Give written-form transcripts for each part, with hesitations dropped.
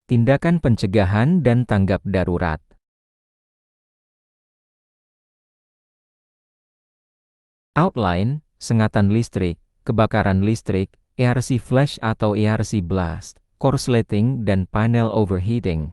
Tindakan pencegahan dan tanggap darurat. Outline, sengatan listrik, kebakaran listrik, ERC flash atau ERC blast, korsleting dan panel overheating.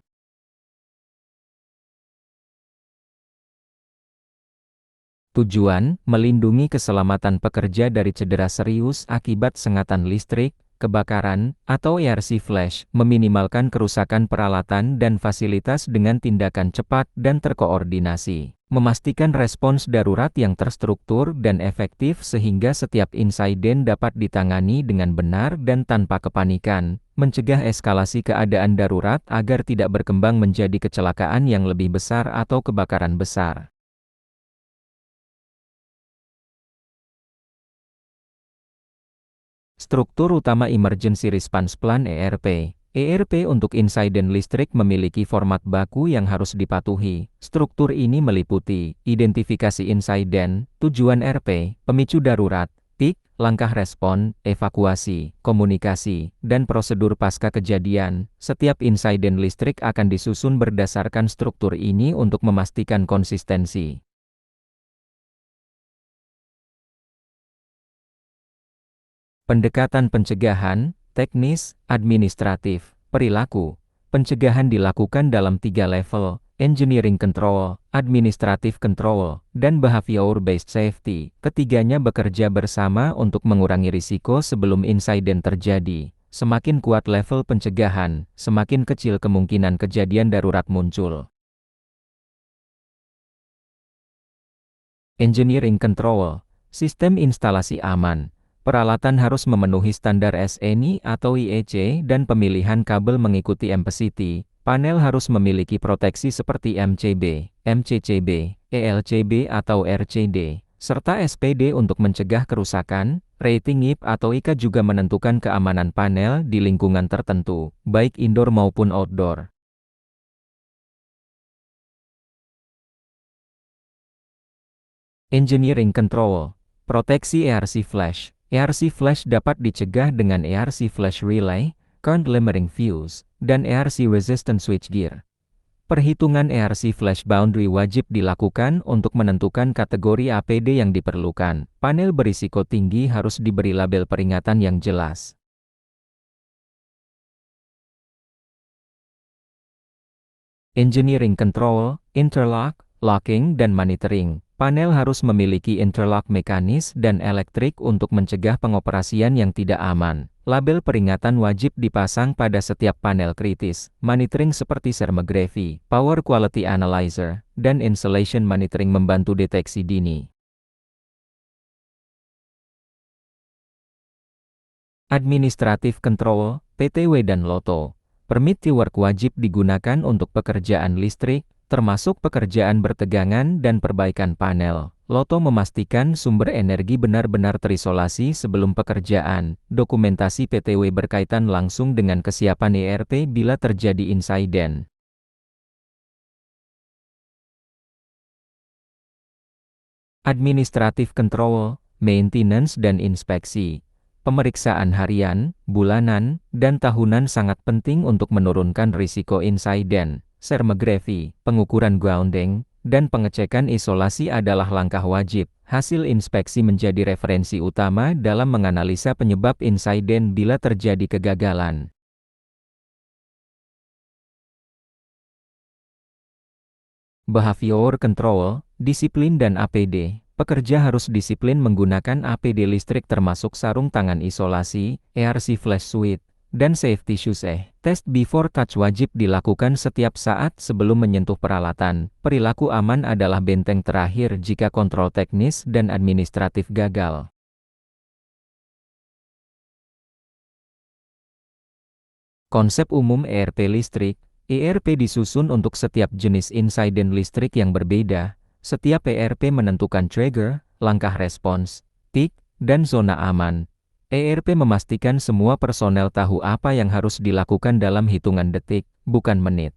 Tujuan, melindungi keselamatan pekerja dari cedera serius akibat sengatan listrik, kebakaran, atau ERC flash, meminimalkan kerusakan peralatan dan fasilitas dengan tindakan cepat dan terkoordinasi. Memastikan respons darurat yang terstruktur dan efektif sehingga setiap insiden dapat ditangani dengan benar dan tanpa kepanikan, mencegah eskalasi keadaan darurat agar tidak berkembang menjadi kecelakaan yang lebih besar atau kebakaran besar. Struktur utama Emergency Response Plan (ERP). ERP untuk insiden listrik memiliki format baku yang harus dipatuhi. Struktur ini meliputi identifikasi insiden, tujuan RP, pemicu darurat, PIK, langkah respon, evakuasi, komunikasi, dan prosedur pasca kejadian. Setiap insiden listrik akan disusun berdasarkan struktur ini untuk memastikan konsistensi. Pendekatan pencegahan, teknis, administratif, perilaku. Pencegahan dilakukan dalam 3 level, engineering control, administrative control, dan behavior-based safety. Ketiganya bekerja bersama untuk mengurangi risiko sebelum insiden terjadi. Semakin kuat level pencegahan, semakin kecil kemungkinan kejadian darurat muncul. Engineering control, sistem instalasi aman. Peralatan harus memenuhi standar SNI atau IEC dan pemilihan kabel mengikuti MPCT. Panel harus memiliki proteksi seperti MCB, MCCB, ELCB atau RCD, serta SPD untuk mencegah kerusakan. Rating IP atau ICA juga menentukan keamanan panel di lingkungan tertentu, baik indoor maupun outdoor. Engineering control, proteksi ERC flash. ERC flash dapat dicegah dengan ERC flash relay, current limiting fuse, dan ERC resistant switchgear. Perhitungan ERC flash boundary wajib dilakukan untuk menentukan kategori APD yang diperlukan. Panel berisiko tinggi harus diberi label peringatan yang jelas. Engineering control, interlock, locking dan monitoring. Panel harus memiliki interlock mekanis dan elektrik untuk mencegah pengoperasian yang tidak aman. Label peringatan wajib dipasang pada setiap panel kritis. Monitoring seperti seismography, power quality analyzer, dan insulation monitoring membantu deteksi dini. Administrative control, PTW dan LOTO. Permit to work wajib digunakan untuk pekerjaan listrik, termasuk pekerjaan bertegangan dan perbaikan panel. LOTO memastikan sumber energi benar-benar terisolasi sebelum pekerjaan. Dokumentasi PTW berkaitan langsung dengan kesiapan ERP bila terjadi insiden. Administrative control, maintenance dan inspeksi. Pemeriksaan harian, bulanan, dan tahunan sangat penting untuk menurunkan risiko insiden. Seismography, pengukuran grounding, dan pengecekan isolasi adalah langkah wajib. Hasil inspeksi menjadi referensi utama dalam menganalisa penyebab insiden bila terjadi kegagalan. Behavior control, disiplin dan APD. Pekerja harus disiplin menggunakan APD listrik termasuk sarung tangan isolasi, ERC flash suit, dan safety shoes. Test before touch wajib dilakukan setiap saat sebelum menyentuh peralatan. Perilaku aman adalah benteng terakhir jika kontrol teknis dan administratif gagal. Konsep umum ERP listrik. ERP disusun untuk setiap jenis insiden listrik yang berbeda. Setiap ERP menentukan trigger, langkah respons, peak, dan zona aman. ERP memastikan semua personel tahu apa yang harus dilakukan dalam hitungan detik, bukan menit.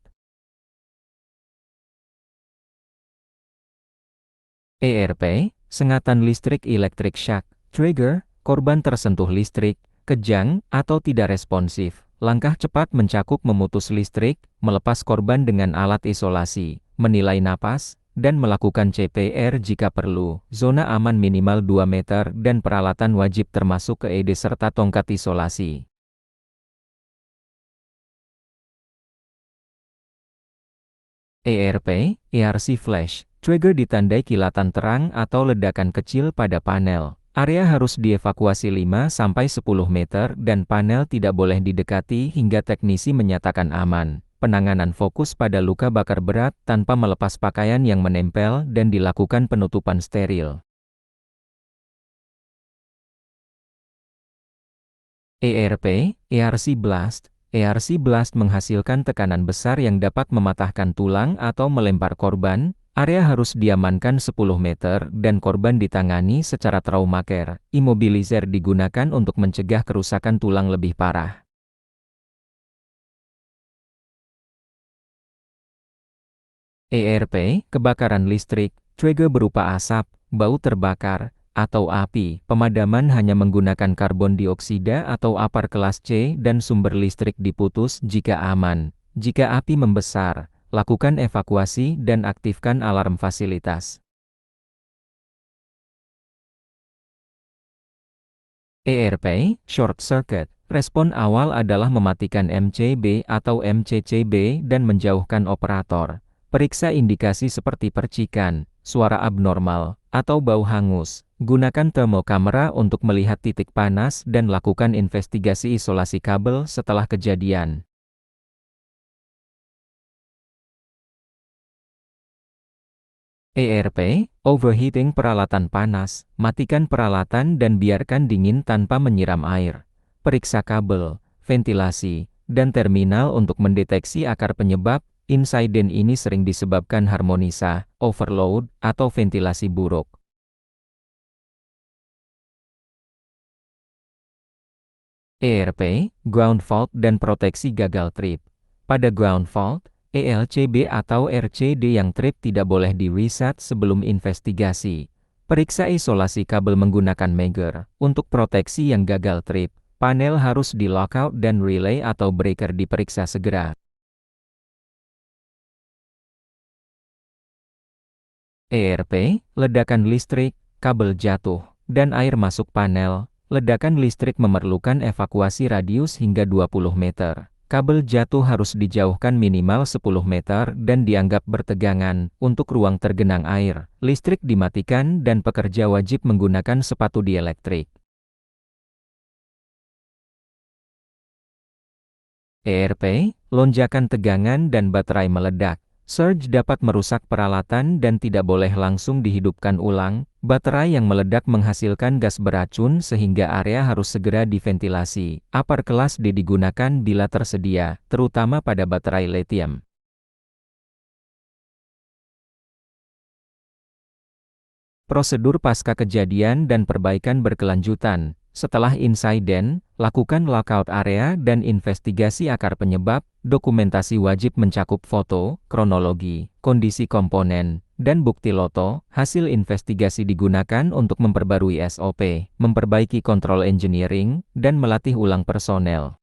ERP, sengatan listrik electric shock, trigger, korban tersentuh listrik, kejang, atau tidak responsif. Langkah cepat mencakup memutus listrik, melepas korban dengan alat isolasi, menilai napas, dan melakukan CPR jika perlu. Zona aman minimal 2 meter dan peralatan wajib termasuk KED serta tongkat isolasi. ERC flash, trigger ditandai kilatan terang atau ledakan kecil pada panel. Area harus dievakuasi 5-10 meter dan panel tidak boleh didekati hingga teknisi menyatakan aman. Penanganan fokus pada luka bakar berat tanpa melepas pakaian yang menempel dan dilakukan penutupan steril. ERC blast. ERC blast menghasilkan tekanan besar yang dapat mematahkan tulang atau melempar korban. Area harus diamankan 10 meter dan korban ditangani secara traumaker. Immobilizer digunakan untuk mencegah kerusakan tulang lebih parah. Kebakaran listrik, trigger berupa asap, bau terbakar, atau api. Pemadaman hanya menggunakan karbon dioksida atau APAR kelas C dan sumber listrik diputus jika aman. Jika api membesar, lakukan evakuasi dan aktifkan alarm fasilitas. Short circuit. Respon awal adalah mematikan MCB atau MCCB dan menjauhkan operator. Periksa indikasi seperti percikan, suara abnormal, atau bau hangus. Gunakan termokamera untuk melihat titik panas dan lakukan investigasi isolasi kabel setelah kejadian. Overheating peralatan panas. Matikan peralatan dan biarkan dingin tanpa menyiram air. Periksa kabel, ventilasi, dan terminal untuk mendeteksi akar penyebab. Insiden ini sering disebabkan harmonisa, overload, atau ventilasi buruk. Ground fault dan proteksi gagal trip. Pada ground fault, ELCB atau RCD yang trip tidak boleh di-reset sebelum investigasi. Periksa isolasi kabel menggunakan Megger. Untuk proteksi yang gagal trip, panel harus di-lockout dan relay atau breaker diperiksa segera. Ledakan listrik, kabel jatuh, dan air masuk panel. Ledakan listrik memerlukan evakuasi radius hingga 20 meter. Kabel jatuh harus dijauhkan minimal 10 meter dan dianggap bertegangan. Untuk ruang tergenang air, listrik dimatikan dan pekerja wajib menggunakan sepatu dielektrik. Lonjakan tegangan dan baterai meledak. Surge dapat merusak peralatan dan tidak boleh langsung dihidupkan ulang. Baterai yang meledak menghasilkan gas beracun sehingga area harus segera diventilasi. APAR kelas D digunakan bila tersedia, terutama pada baterai lithium. Prosedur pasca kejadian dan perbaikan berkelanjutan. Setelah insiden, lakukan lockout area dan investigasi akar penyebab. Dokumentasi wajib mencakup foto, kronologi, kondisi komponen, dan bukti loto. Hasil investigasi digunakan untuk memperbarui SOP, memperbaiki kontrol engineering, dan melatih ulang personel.